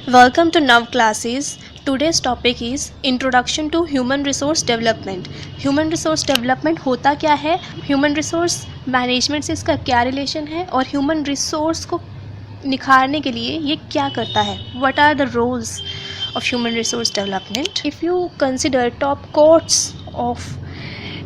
Welcome to Nav Classes. Today's topic is Introduction to Human Resource Development. Human Resource Development होता क्या है, Human Resource Management से इसका क्या रिलेशन है और Human Resource को निखारने के लिए ये क्या करता है. What are the roles of Human Resource Development? If you consider top quotes of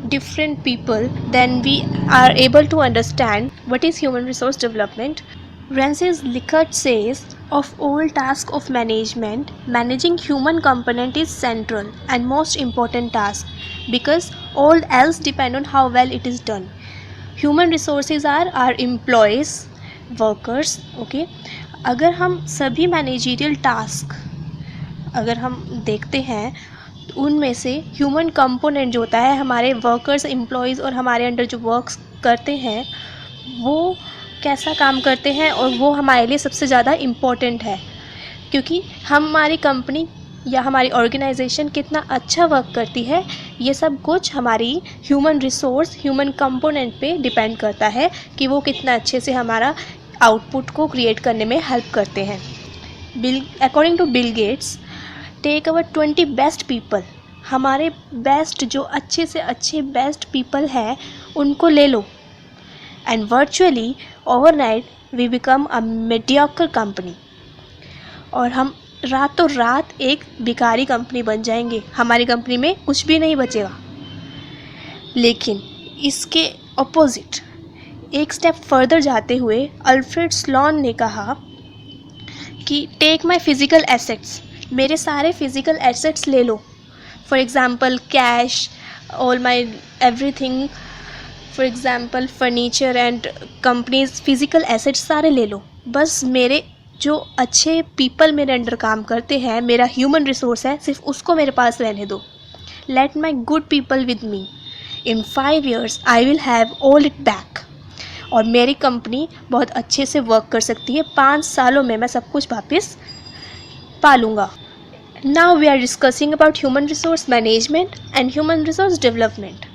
different people, then we are able to understand what is Human Resource Development. Francis Likert says, of all tasks of management, managing human component is central and most important task because all else depend on how well it is done. Human resources are our employees, workers. Okay, अगर हम सभी managerial task अगर हम देखते हैं उनमें से human component जो होता है, हमारे वर्कर्स, एम्प्लॉयज़ और हमारे अंडर जो वर्क्स करते हैं वो कैसा काम करते हैं और वो हमारे लिए सबसे ज़्यादा इम्पोर्टेंट है, क्योंकि हमारी कंपनी या हमारी ऑर्गेनाइजेशन कितना अच्छा वर्क करती है ये सब कुछ हमारी ह्यूमन रिसोर्स, ह्यूमन कंपोनेंट पे डिपेंड करता है कि वो कितना अच्छे से हमारा आउटपुट को क्रिएट करने में हेल्प करते हैं. According to Bill Gates, take our 20 best people. हमारे बेस्ट जो अच्छे से अच्छे बेस्ट पीपल हैं उनको ले लो and virtually overnight we become a mediocre company. और हम रातों रात एक भिखारी कंपनी बन जाएंगे, हमारी कंपनी में कुछ भी नहीं बचेगा. लेकिन इसके अपोजिट एक स्टेप फर्दर जाते हुए अल्फ्रेड स्लॉन ने कहा कि टेक माई फिज़िकल एसेट्स. मेरे सारे फिज़िकल एसेट्स ले लो. For example cash, all my everything, for example furniture and companies, physical assets सारे ले लो. बस मेरे जो अच्छे पीपल मेरे अंडर काम करते हैं, मेरा ह्यूमन रिसोर्स है, सिर्फ उसको मेरे पास रहने दो. Let my good people with me. In 5 years I will have all it back. और मेरी कंपनी बहुत अच्छे से वर्क कर सकती है. 5 सालों में मैं सब कुछ वापस पा लूँगा. Now we are discussing about human resource management and human resource development.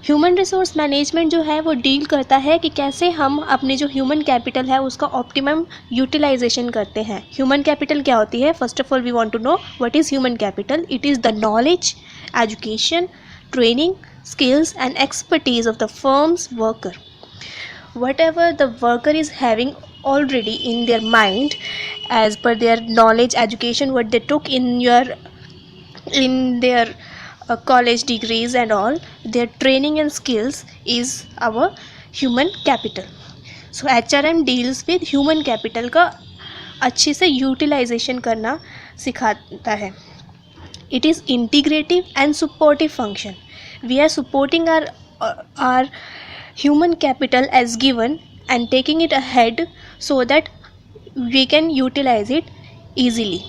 Human resource management जो है वो डील करता है कि कैसे हम अपने जो ह्यूमन कैपिटल है उसका ऑप्टिमम यूटिलाइजेशन करते हैं. ह्यूमन कैपिटल क्या होती है? First of all we want to know what is human capital. It is the knowledge, education, training, skills and expertise of the firm's worker. Whatever the worker is having already in their mind as per their knowledge, education, what they took in their college degrees and all, their training and skills is our human capital. So HRM deals with human capital का अच्छे से utilization करना सिखाता है. It is integrative and supportive function. We are supporting our human capital as given and taking it ahead so that we can utilize it easily,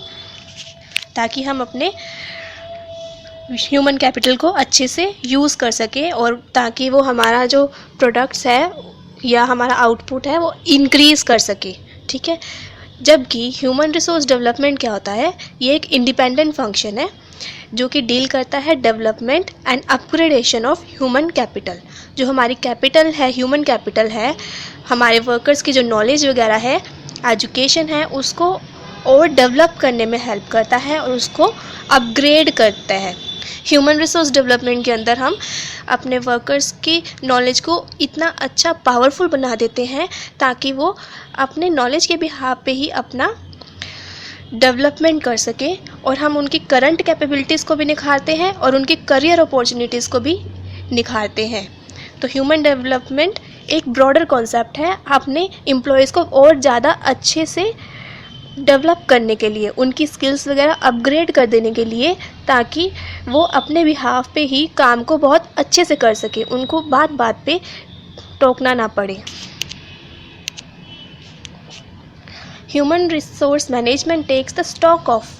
ताकि हम अपने human capital को अच्छे से यूज़ कर सकें और ताकि वो हमारा जो प्रोडक्ट्स है या हमारा आउटपुट है वो इंक्रीज़ कर सके. ठीक है. जबकि ह्यूमन रिसोर्स डेवलपमेंट क्या होता है? ये एक इंडिपेंडेंट फंक्शन है जो कि डील करता है development and upgradation of human capital. जो हमारी कैपिटल है, ह्यूमन कैपिटल है, हमारे वर्कर्स की जो नॉलेज वगैरह है, एजुकेशन है, उसको और डेवलप करने में हेल्प करता है और उसको अपग्रेड करता है. ह्यूमन रिसोर्स डेवलपमेंट के अंदर हम अपने वर्कर्स की नॉलेज को इतना अच्छा पावरफुल बना देते हैं ताकि वो अपने नॉलेज के बिहाफ पे ही अपना डेवलपमेंट कर सके और हम उनकी करंट कैपेबिलिटीज़ को भी निखारते हैं और उनकी करियर अपॉर्चुनिटीज़ को भी निखारते हैं. तो ह्यूमन डेवलपमेंट एक ब्रॉडर कॉन्सेप्ट है अपने एम्प्लॉयज़ को और ज़्यादा अच्छे से डेवलप करने के लिए, उनकी स्किल्स वगैरह अपग्रेड कर देने के लिए, ताकि वो अपने बिहाफ पे ही काम को बहुत अच्छे से कर सके, उनको बात बात पे टोकना ना पड़े. Human resource management takes the stock of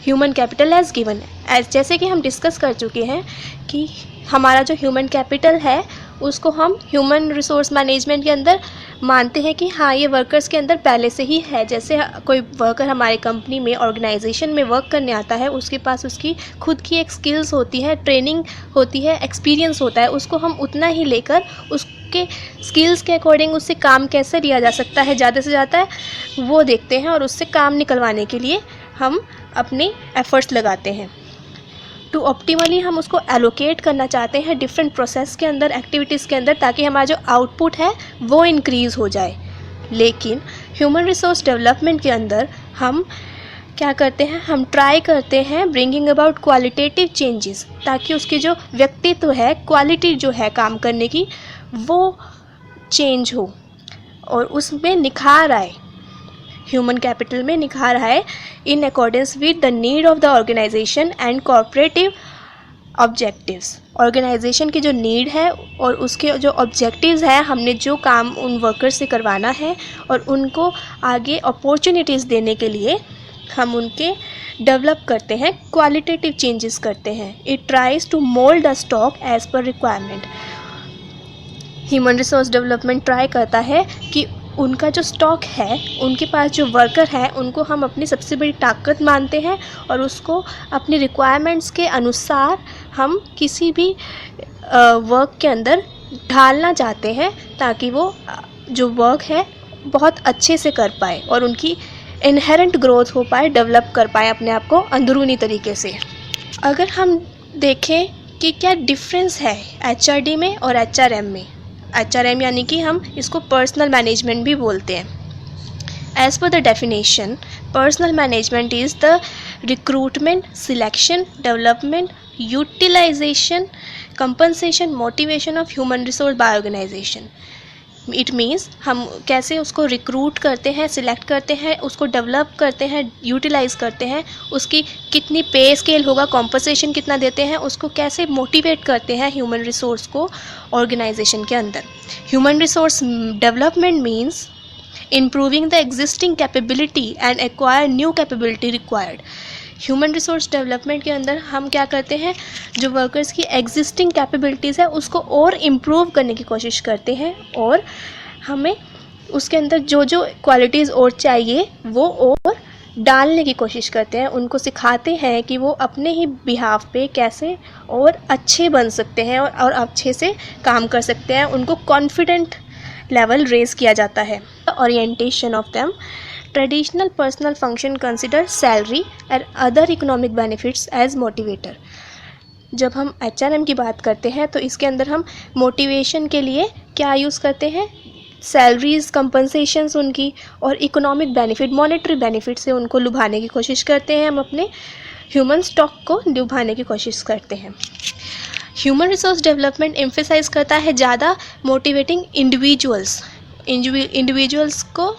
human capital as given. जैसे कि हम डिस्कस कर चुके हैं कि हमारा जो ह्यूमन कैपिटल है उसको हम ह्यूमन रिसोर्स मैनेजमेंट के अंदर मानते हैं कि हाँ ये वर्कर्स के अंदर पहले से ही है. जैसे कोई वर्कर हमारे कंपनी में, ऑर्गेनाइजेशन में वर्क करने आता है, उसके पास उसकी खुद की एक स्किल्स होती है, ट्रेनिंग होती है, एक्सपीरियंस होता है, उसको हम उतना ही लेकर उसके स्किल्स के अकॉर्डिंग उससे काम कैसे लिया जा सकता है ज़्यादा से ज़्यादा वो देखते हैं और उससे काम निकलवाने के लिए हम अपने एफर्ट्स लगाते हैं। टू ऑप्टिमली हम उसको एलोकेट करना चाहते हैं डिफरेंट प्रोसेस के अंदर, एक्टिविटीज़ के अंदर, ताकि हमारा जो आउटपुट है वो इंक्रीज़ हो जाए। लेकिन ह्यूमन रिसोर्स डेवलपमेंट के अंदर हम क्या करते हैं, हम ट्राई करते हैं ब्रिंगिंग अबाउट क्वालिटेटिव चेंजेस, ताकि उसकी जो व्यक्तित्व है, क्वालिटी जो है काम करने की, वो चेंज हो और उसमें निखार आए, ह्यूमन कैपिटल में निखार आए in accordance with the need of the organisation and corporative objectives. Organisation की जो नीड है और उसके जो ऑब्जेक्टिव्स हैं, हमने जो काम उन वर्कर्स से करवाना है और उनको आगे अपॉर्चुनिटीज़ देने के लिए हम उनके डेवलप करते हैं, क्वालिटेटिव चेंजेस करते हैं। It tries to mould the stock as per requirement. Human resource development try करता है कि उनका जो स्टॉक है, उनके पास जो वर्कर हैं, उनको हम अपनी सबसे बड़ी ताकत मानते हैं और उसको अपनी रिक्वायरमेंट्स के अनुसार हम किसी भी वर्क के अंदर ढालना चाहते हैं, ताकि वो जो वर्क है बहुत अच्छे से कर पाए और उनकी इनहेरेंट ग्रोथ हो पाए, डेवलप कर पाए अपने आप को अंदरूनी तरीके से। अगर हम देखें कि क्या डिफरेंस है HRD में और HRM में, HRM यानी कि हम इसको पर्सनल मैनेजमेंट भी बोलते हैं। As per the definition, personnel management is the recruitment, selection, development, utilisation, compensation, motivation of human resource by organisation. It means हम कैसे उसको रिक्रूट करते हैं, सिलेक्ट करते हैं, उसको डेवलप करते हैं, यूटिलाइज़ करते हैं, उसकी कितनी पे स्केल होगा, कॉम्पनसेशन कितना देते हैं, उसको कैसे मोटिवेट करते हैं ह्यूमन रिसोर्स को ऑर्गेनाइजेशन के अंदर। Human resource development means improving the existing capability and acquire new capability required। Human resource development के अंदर हम क्या करते हैं, जो वर्कर्स की एग्जिस्टिंग कैपेबिलिटीज़ है उसको और इम्प्रूव करने की कोशिश करते हैं और हमें उसके अंदर जो जो क्वालिटीज़ और चाहिए वो और डालने की कोशिश करते हैं। उनको सिखाते हैं कि वो अपने ही बिहाफ पे कैसे और अच्छे बन सकते हैं और अच्छे से काम कर सकते हैं। उनको कॉन्फिडेंट लेवल रेज किया जाता है। Orientation of them, traditional personnel function consider salary and other economic benefits as motivator. जब हम HRM की बात करते हैं तो इसके अंदर हम मोटिवेशन के लिए क्या यूज़ करते हैं, सैलरीज, कंपनसेशंस उनकी और इकोनॉमिक बेनिफिट, मॉनेटरी बेनिफिट से उनको लुभाने की कोशिश करते हैं। हम अपने ह्यूमन स्टॉक को लुभाने की कोशिश करते हैं। ह्यूमन रिसोर्स डेवलपमेंट एम्फेसाइज करता है ज़्यादा मोटिवेटिंग इंडिविजुअल्स को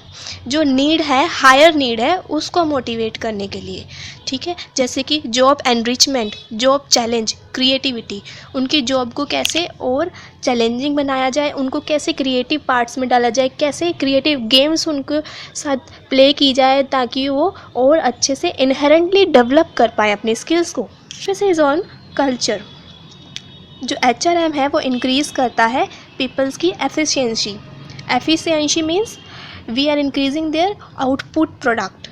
जो नीड है, हायर नीड है, उसको मोटिवेट करने के लिए। ठीक है, जैसे कि job enrichment, job challenge, creativity, उनकी जॉब को कैसे और चैलेंजिंग बनाया जाए, उनको कैसे क्रिएटिव पार्ट्स में डाला जाए, कैसे क्रिएटिव गेम्स उनके साथ प्ले की जाए ताकि वो और अच्छे से इनहेरेंटली डेवलप कर पाए अपने स्किल्स को। This is on culture. जो HRM है वो इंक्रीज़ करता है पीपल्स की efficiency. Efficiency means we are increasing their output product,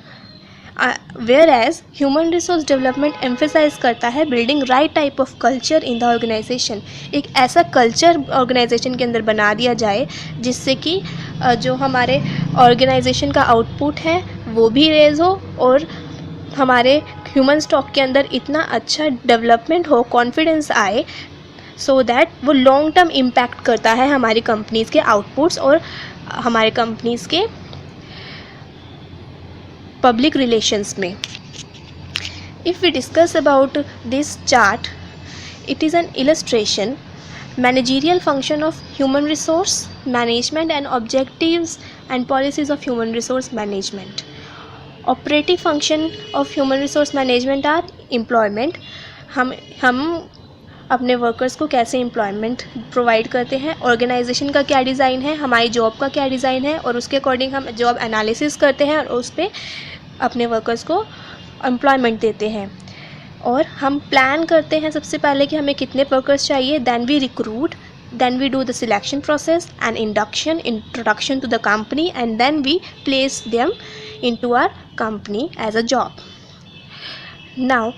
whereas human resource development emphasise करता है building right type of culture in the organisation. एक ऐसा कल्चर ऑर्गेनाइजेशन के अंदर बना दिया जाए जिससे कि जो हमारे ऑर्गेनाइजेशन का आउटपुट है वो भी रेज हो और हमारे ह्यूमन स्टॉक के अंदर इतना अच्छा डेवलपमेंट हो, कॉन्फिडेंस आए, सो दैट वो लॉन्ग टर्म इम्पैक्ट करता है हमारी कंपनीज़ के आउटपुट्स और हमारे कंपनीज़ के पब्लिक रिलेशंस में। If we discuss about this chart, it is an illustration managerial function of human resource management and objectives and policies of human resource management. Operative function of human resource management are employment. हम अपने workers को कैसे employment provide करते हैं, organisation का क्या design है, हमारी जॉब का क्या डिज़ाइन है और उसके अकॉर्डिंग हम जॉब एनालिसिस करते हैं और उस पर अपने वर्कर्स को एम्प्लॉयमेंट देते हैं। और हम प्लान करते हैं सबसे पहले कि हमें कितने वर्कर्स चाहिए, then we recruit, then we do the selection process and introduction to the company, and then we place them into our company as a job. Now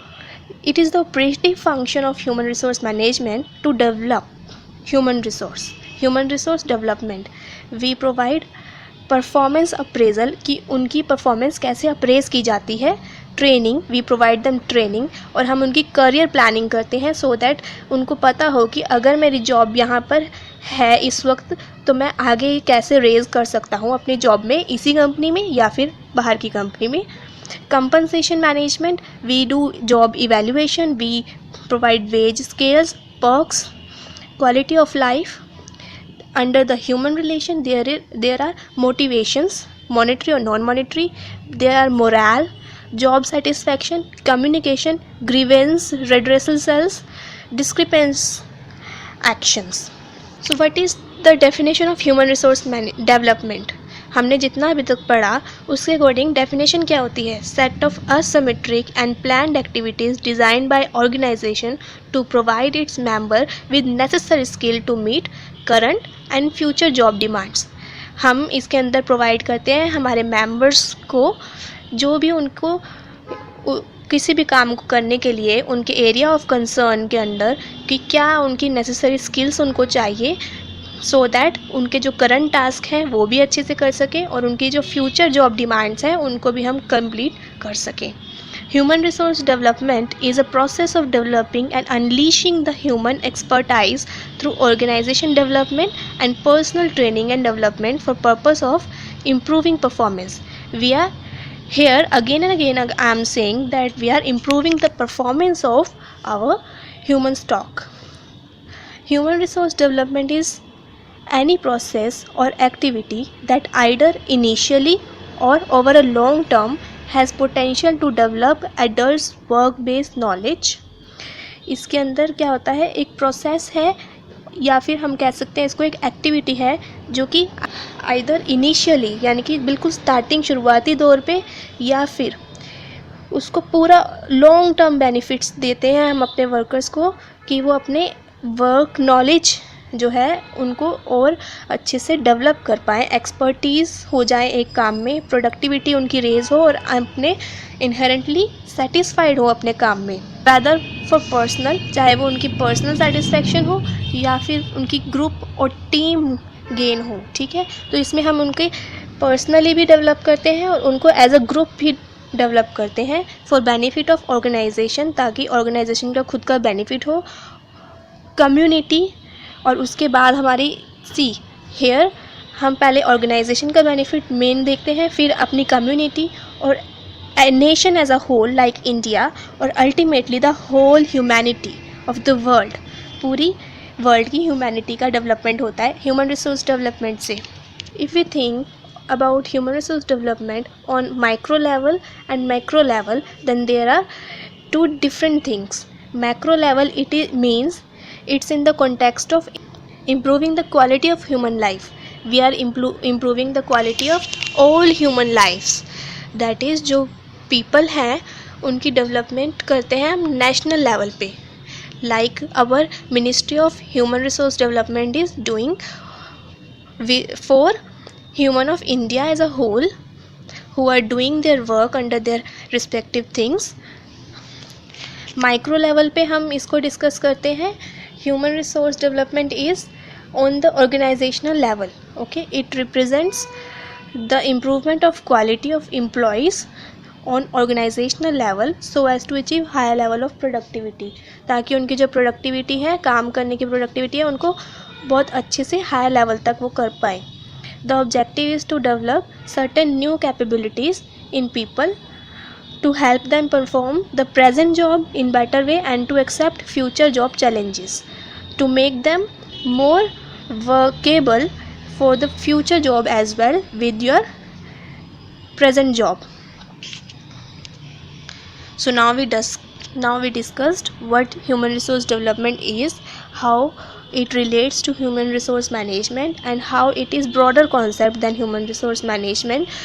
it is the operative function of human resource management to develop human resource development. We provide performance appraisal कि उनकी performance कैसे appraise की जाती है training, we provide them training, और हम उनकी career planning करते हैं सो दैट उनको पता हो कि अगर मेरी जॉब यहाँ पर है इस वक्त तो मैं आगे कैसे रेज कर सकता हूँ अपनी जॉब में, इसी कंपनी में या फिर बाहर की कंपनी में. Compensation management, we do job evaluation, we provide wage scales, perks, quality of life. Under the human relation, there are motivations, monetary or non-monetary. There are morale, job satisfaction, communication, grievance redressal cells, discrepancy actions. So what is the definition of human resource development? हमने जितना अभी तक पढ़ा उसके according definition क्या होती है? Set of asymmetric and planned activities designed by organisation to provide its member with necessary skill to meet current and future job demands. हम इसके अंदर प्रोवाइड करते हैं हमारे मेंबर्स को जो भी उनको किसी भी काम को करने के लिए उनके एरिया ऑफ कंसर्न के अंदर कि क्या उनकी नेसेसरी स्किल्स उनको चाहिए सो दैट उनके जो करंट टास्क हैं वो भी अच्छे से कर सकें और उनकी जो फ्यूचर जॉब डिमांड्स हैं उनको भी हम कंप्लीट कर सकें. Human resource development is a process of developing and unleashing the human expertise through organisation development and personnel training and development for purpose of improving performance. We are here again and again I am saying that we are improving the performance of our human stock. Human resource development is any process or activity that either initially or over a long term has potential to develop adults work based knowledge. इसके अंदर क्या होता है, एक process है या फिर हम कह सकते हैं इसको एक एक्टिविटी है जो कि आइदर इनिशियली यानी कि बिल्कुल स्टार्टिंग शुरुआती दौर पे या फिर उसको पूरा लॉन्ग टर्म बेनिफिट्स देते हैं हम अपने वर्कर्स को कि वो अपने वर्क नॉलेज जो है उनको और अच्छे से डेवलप कर पाएँ, एक्सपर्टीज़ हो जाए एक काम में, प्रोडक्टिविटी उनकी रेज हो और अपने इनहेरेंटली सेटिस्फाइड हो अपने काम में. रादर फॉर पर्सनल, चाहे वो उनकी पर्सनल सेटिस्फेक्शन हो या फिर उनकी ग्रुप और टीम गेन हो. ठीक है, तो इसमें हम उनके पर्सनली भी डेवलप करते हैं और उनको एज अ ग्रुप भी डेवलप करते हैं फॉर बेनिफिट ऑफ ऑर्गेनाइजेशन, ताकि ऑर्गेनाइजेशन का खुद का बेनिफिट हो, कम्युनिटी, और उसके बाद हमारी हेयर हम पहले ऑर्गेनाइजेशन का बेनिफिट मेन देखते हैं, फिर अपनी कम्युनिटी और a nation as a whole like India, और ultimately the whole humanity of the world. पूरी वर्ल्ड की ह्यूमैनिटी का डेवलपमेंट होता है ह्यूमन रिसोर्स डेवलपमेंट से. If we think about human resource development on micro level and macro level, then there are two different things. Macro level, means it's in the context of improving the quality of human life. We are improving the quality of all human lives. That is, जो people हैं उनकी development करते हैं हम national level पे. Like our Ministry of Human Resource Development is doing for human of India as a whole, who are doing their work under their respective things. Micro level पे हम इसको discuss करते हैं. Human resource development is on the organisational level. Okay, it represents the improvement of quality of employees on organisational level so as to achieve higher level of productivity, ताकि उनकी जो productivity है, काम करने की प्रोडक्टिविटी है, उनको बहुत अच्छे से हायर लेवल तक वो कर पाए. The objective is to develop certain new capabilities in people to help them perform the present job in better way and to accept future job challenges, to make them more workable for the future job as well with your present job. So now we discussed what human resource development is, how it relates to human resource management, and how it is broader concept than human resource management,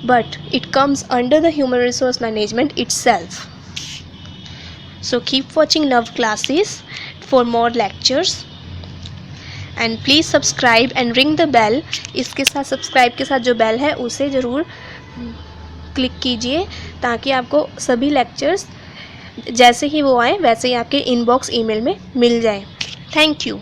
but it comes under the human resource management itself. So keep watching Nav classes for more lectures and please subscribe and ring the bell. इसके साथ subscribe के साथ जो bell है उसे ज़रूर click कीजिए ताकि आपको सभी लेक्चर्स जैसे ही वो आए वैसे ही आपके इनबॉक्स ईमेल में मिल जाए. Thank you.